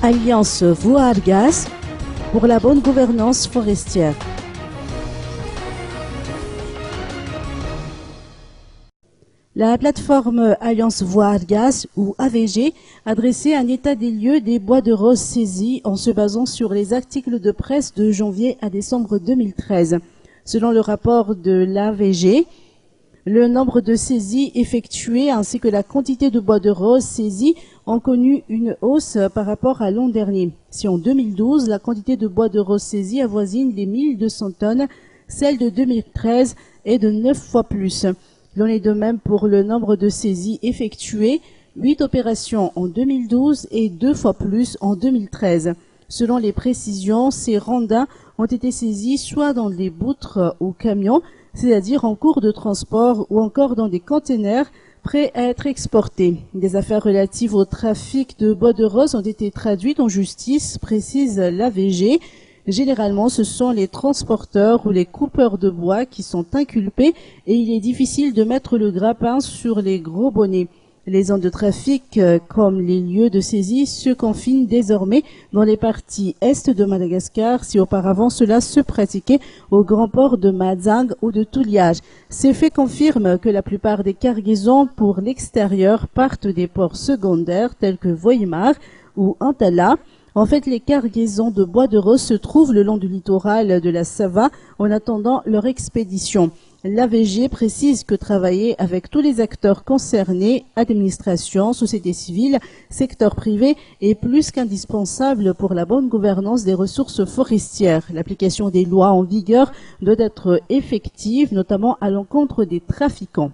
Alliance Voie-Argas pour la bonne gouvernance forestière. La plateforme Alliance Voie-Argas ou AVG a dressé un état des lieux des bois de rose saisis en se basant sur les articles de presse de janvier à décembre 2013. Selon le rapport de l'AVG, le nombre de saisies effectuées ainsi que la quantité de bois de rose saisis ont connu une hausse par rapport à l'an dernier. Si en 2012, la quantité de bois de rose saisis avoisine les 1200 tonnes, celle de 2013 est de 9 fois plus. Il en est de même pour le nombre de saisies effectuées, 8 opérations en 2012 et 2 fois plus en 2013. Selon les précisions, ces rondins ont été saisis soit dans des boutres ou camions, c'est-à-dire en cours de transport ou encore dans des containers prêts à être exportés. Des affaires relatives au trafic de bois de rose ont été traduites en justice, précise l'AVG. Généralement, ce sont les transporteurs ou les coupeurs de bois qui sont inculpés et il est difficile de mettre le grappin sur les gros bonnets. Les zones de trafic, comme les lieux de saisie, se confinent désormais dans les parties est de Madagascar, si auparavant cela se pratiquait au grand port de Madzang ou de Touliage. Ces faits confirment que la plupart des cargaisons pour l'extérieur partent des ports secondaires tels que Voimar ou Antala. En fait, les cargaisons de bois de rose se trouvent le long du littoral de la Sava en attendant leur expédition. L'AVG précise que travailler avec tous les acteurs concernés, administration, société civile, secteur privé, est plus qu'indispensable pour la bonne gouvernance des ressources forestières. L'application des lois en vigueur doit être effective, notamment à l'encontre des trafiquants.